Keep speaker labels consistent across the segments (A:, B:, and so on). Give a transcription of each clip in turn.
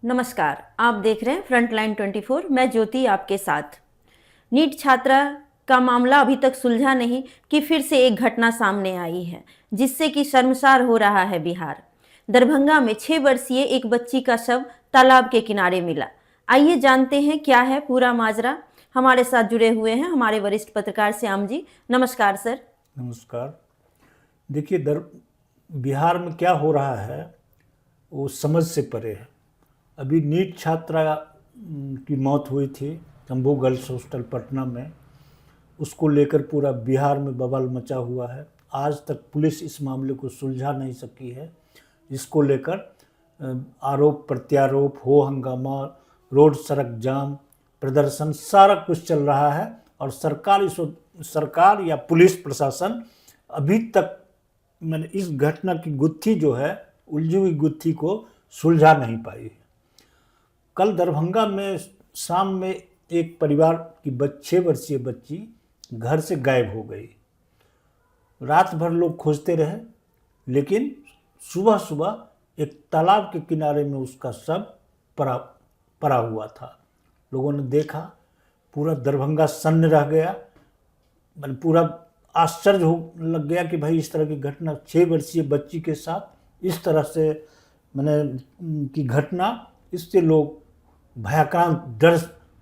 A: नमस्कार, आप देख रहे हैं फ्रंटलाइन 24। मैं ज्योति आपके साथ। नीट छात्रा का मामला अभी तक सुलझा नहीं कि फिर से एक घटना सामने आई है जिससे कि शर्मसार हो रहा है बिहार। दरभंगा में 6 वर्षीय एक बच्ची का शव तालाब के किनारे मिला। आइए जानते हैं क्या है पूरा माजरा। हमारे साथ जुड़े हुए हैं हमारे वरिष्ठ पत्रकार श्याम जी। नमस्कार सर।
B: नमस्कार। देखिए, बिहार में क्या हो रहा है वो समझ से परे है। अभी नीट छात्रा की मौत हुई थी शंभू गर्ल्स हॉस्टल पटना में। उसको लेकर पूरा बिहार में बवाल मचा हुआ है। आज तक पुलिस इस मामले को सुलझा नहीं सकी है। इसको लेकर आरोप प्रत्यारोप, हो हंगामा, रोड सड़क जाम, प्रदर्शन, सारा कुछ चल रहा है। और सरकार या पुलिस प्रशासन अभी तक मैंने इस घटना की गुत्थी जो है, उलझी हुई गुत्थी को सुलझा नहीं पाई है। कल दरभंगा में शाम में एक परिवार की 6 वर्षीय बच्ची घर से गायब हो गई। रात भर लोग खोजते रहे, लेकिन सुबह सुबह एक तालाब के किनारे में उसका शव पड़ा हुआ था। लोगों ने देखा, पूरा दरभंगा सन्न रह गया। मैंने पूरा आश्चर्य हो लग गया कि भाई इस तरह की घटना 6 वर्षीय बच्ची के साथ इस तरह से मैंने की घटना, इससे लोग भयाक्रांत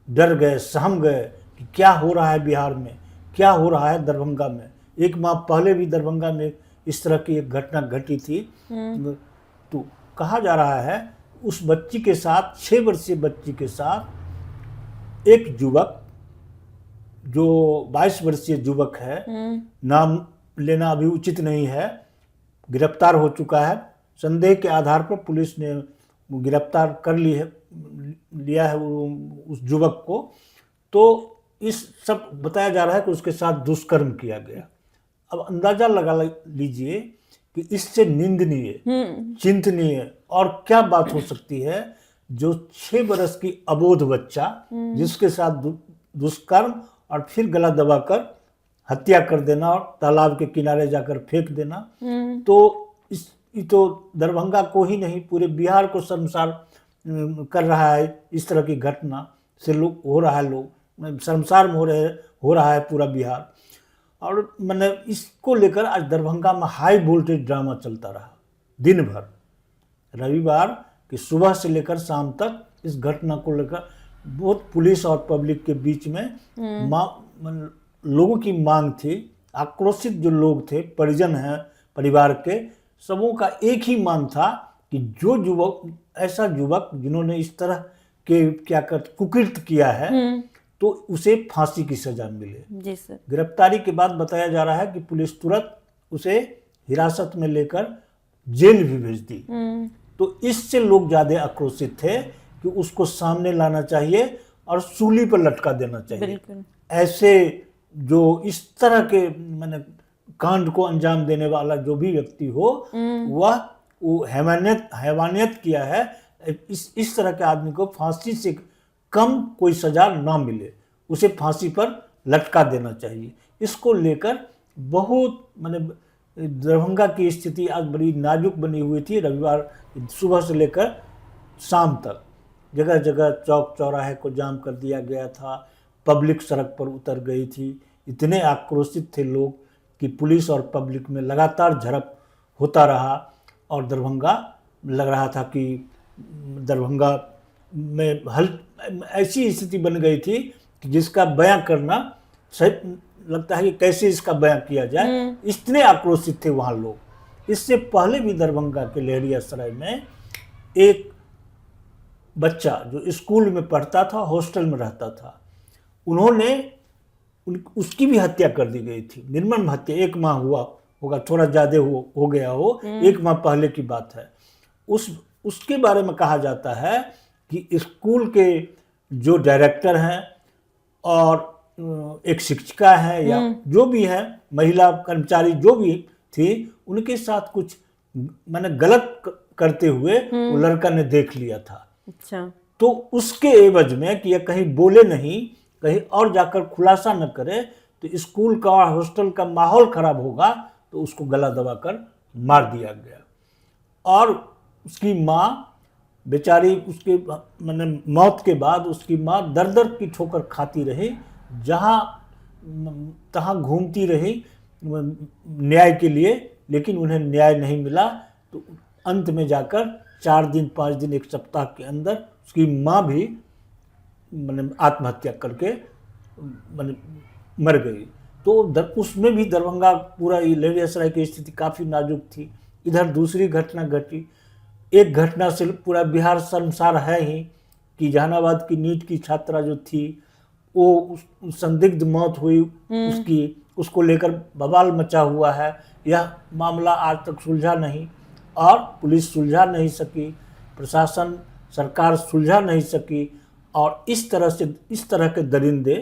B: डर गए, सहम गए कि क्या हो रहा है बिहार में, क्या हो रहा है दरभंगा में। एक माह पहले भी दरभंगा में इस तरह की एक घटना घटी थी। तो कहा जा रहा है उस बच्ची के साथ, 6 वर्षीय बच्ची के साथ एक युवक, जो 22 वर्षीय युवक है, नाम लेना अभी उचित नहीं है, गिरफ्तार हो चुका है। संदेह के आधार पर पुलिस ने गिरफ्तार कर लिया है उस युवक को। तो इस सब बताया जा रहा है कि उसके साथ दुष्कर्म किया गया। अब अंदाजा लगा लीजिए कि इससे निंदनीय, चिंतनीय और क्या बात हो सकती है, जो 6 वर्ष की अबोध बच्चा जिसके साथ दुष्कर्म और फिर गला दबाकर हत्या कर देना और तालाब के किनारे जाकर फेंक देना। तो दरभंगा को ही नहीं, पूरे बिहार को शर्मसार कर रहा है। इस तरह की घटना से लोग शर्मसार हो रहा है पूरा बिहार। और मैंने इसको लेकर आज दरभंगा में हाई वोल्टेज ड्रामा चलता रहा दिन भर। रविवार की सुबह से लेकर शाम तक इस घटना को लेकर बहुत पुलिस और पब्लिक के बीच में लोगों की मांग थी। आक्रोशित जो लोग थे, परिजन हैं परिवार के, सबों का एक ही मांग था कि जो ऐसा युवक जिन्होंने इस तरह के कुकृत्य किया है, तो उसे फांसी की सजा मिले।
A: जी सर।
B: गिरफ्तारी के बाद बताया जा रहा है कि पुलिस तुरंत उसे हिरासत में लेकर जेल भी भेज दी। तो इससे लोग ज्यादा आक्रोशित थे कि उसको सामने लाना चाहिए और सूली पर लटका देना चाहिए। ऐसे जो इस तरह के कांड को अंजाम देने वाला जो भी व्यक्ति हो, वो हैवानियत किया है। इस तरह के आदमी को फांसी से कम कोई सजा ना मिले, उसे फांसी पर लटका देना चाहिए। इसको लेकर बहुत दरभंगा की स्थिति आज बड़ी नाजुक बनी हुई थी। रविवार सुबह से लेकर शाम तक जगह जगह चौक चौराहे को जाम कर दिया गया था। पब्लिक सड़क पर उतर गई थी। इतने आक्रोशित थे लोग कि पुलिस और पब्लिक में लगातार झड़प होता रहा। और दरभंगा लग रहा था कि दरभंगा में ऐसी स्थिति बन गई थी कि जिसका बयां करना सही लगता है कि कैसे इसका बयां किया जाए, इतने आक्रोशित थे वहाँ लोग। इससे पहले भी दरभंगा के लहरियासराय में एक बच्चा जो स्कूल में पढ़ता था, हॉस्टल में रहता था, उसकी भी हत्या कर दी गई थी। निर्मम हत्या। 1 माह हुआ होगा, थोड़ा ज़्यादा हो गया हो, 1 माह पहले की बात है। उसके बारे में कहा जाता है कि स्कूल के जो डायरेक्टर हैं और एक शिक्षिका है या जो भी है, महिला कर्मचारी जो भी थी, उनके साथ कुछ गलत करते हुए वो लड़का ने देख लिया था।
A: अच्छा।
B: तो उसके एवज में कि यह कहीं बोले नहीं, कहीं और जाकर खुलासा न करे, तो स्कूल का और हॉस्टल का माहौल खराब होगा, तो उसको गला दबाकर मार दिया गया। और उसकी माँ बेचारी उसके मैंने मौत के बाद उसकी माँ दर दर की ठोकर खाती रही, जहाँ तहाँ घूमती रही न्याय के लिए, लेकिन उन्हें न्याय नहीं मिला। तो अंत में जाकर 4 दिन 5 दिन 1 सप्ताह के अंदर उसकी माँ भी मैंने आत्महत्या करके मैंने मर गई। तो उसमें भी दरभंगा पूरा ये लहेरियासराय की स्थिति काफ़ी नाजुक थी। इधर दूसरी घटना घटी, एक घटना से पूरा बिहार शर्मसार है ही कि जहानाबाद की नीट की छात्रा जो थी वो संदिग्ध मौत हुई उसकी, उसको लेकर बवाल मचा हुआ है। यह मामला आज तक सुलझा नहीं और पुलिस सुलझा नहीं सकी, प्रशासन सरकार सुलझा नहीं सकी। और इस तरह के दरिंदे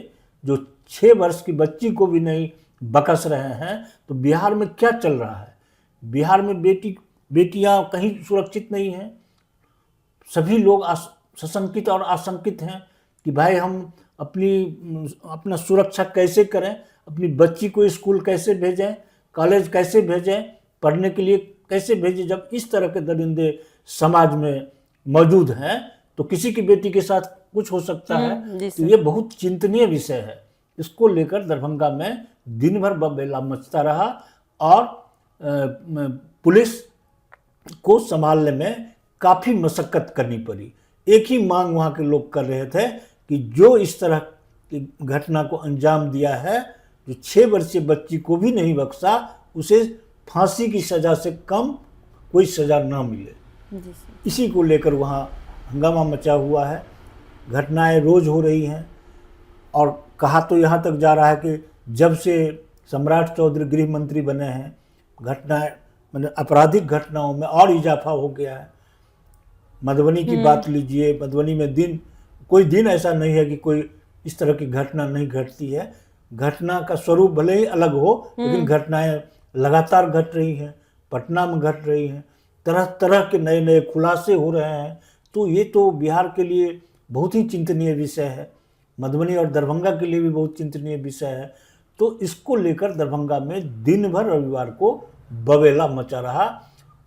B: जो 6 वर्ष की बच्ची को भी नहीं बकस रहे हैं, तो बिहार में क्या चल रहा है? बिहार में बेटियां कहीं सुरक्षित नहीं हैं। सभी लोग सशंकित और आशंकित हैं कि भाई हम अपना सुरक्षा कैसे करें, अपनी बच्ची को स्कूल कैसे भेजें, कॉलेज कैसे भेजें, पढ़ने के लिए कैसे भेजें। जब इस तरह के दरिंदे समाज में मौजूद हैं तो किसी की बेटी के साथ कुछ हो सकता है। तो ये बहुत चिंतनीय विषय है। इसको लेकर दरभंगा में दिन भर बबेला मचता रहा और पुलिस को संभालने में काफ़ी मशक्कत करनी पड़ी। एक ही मांग वहाँ के लोग कर रहे थे कि जो इस तरह की घटना को अंजाम दिया है, जो 6 वर्षीय बच्ची को भी नहीं बख्शा, उसे फांसी की सज़ा से कम कोई सज़ा ना मिले। इसी को लेकर वहाँ हंगामा मचा हुआ है। घटनाएं रोज़ हो रही हैं और कहा तो यहाँ तक जा रहा है कि जब से सम्राट चौधरी गृह मंत्री बने हैं, घटनाएं मतलब आपराधिक घटनाओं में और इजाफा हो गया है। मधुबनी की बात लीजिए, मधुबनी में कोई दिन ऐसा नहीं है कि कोई इस तरह की घटना नहीं घटती है। घटना का स्वरूप भले ही अलग हो, लेकिन घटनाएं लगातार घट रही हैं। पटना में घट रही हैं, तरह तरह के नए नए खुलासे हो रहे हैं। तो ये तो बिहार के लिए बहुत ही चिंतनीय विषय है, मधुबनी और दरभंगा के लिए भी बहुत चिंतनीय विषय है। तो इसको लेकर दरभंगा में दिन भर रविवार को बवेला मचा रहा,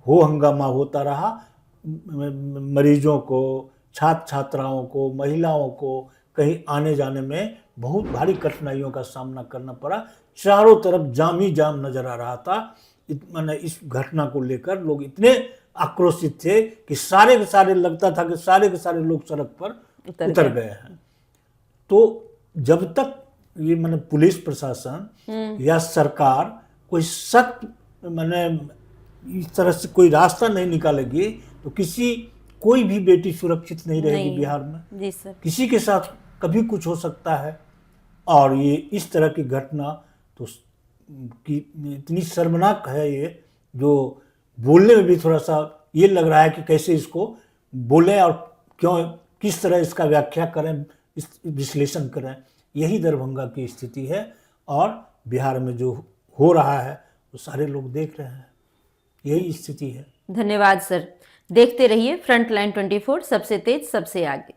B: हो हंगामा होता रहा। मरीजों को, छात्र छात्राओं को, महिलाओं को कहीं आने जाने में बहुत भारी कठिनाइयों का सामना करना पड़ा। चारों तरफ जाम ही जाम नजर आ रहा था। मैंने इस घटना को लेकर लोग इतने आक्रोशित थे कि सारे के सारे लगता था कि सारे के सारे लोग सड़क पर उतर गए हैं। तो जब तक ये मैंने पुलिस प्रशासन या सरकार कोई सख्त मैंने इस तरह से कोई रास्ता नहीं निकालेगी तो कोई भी बेटी सुरक्षित नहीं रहेगी बिहार में।
A: जी सर।
B: किसी के साथ कभी कुछ हो सकता है। और ये इस तरह की घटना तो इतनी शर्मनाक है, ये जो बोलने में भी थोड़ा सा ये लग रहा है कि कैसे इसको बोलें और किस तरह इसका व्याख्या करें, इस विश्लेषण करें। यही दरभंगा की स्थिति है और बिहार में जो हो रहा है वो सारे लोग देख रहे हैं। यही स्थिति है।
A: धन्यवाद सर। देखते रहिए फ्रंटलाइन 24, सबसे तेज सबसे आगे।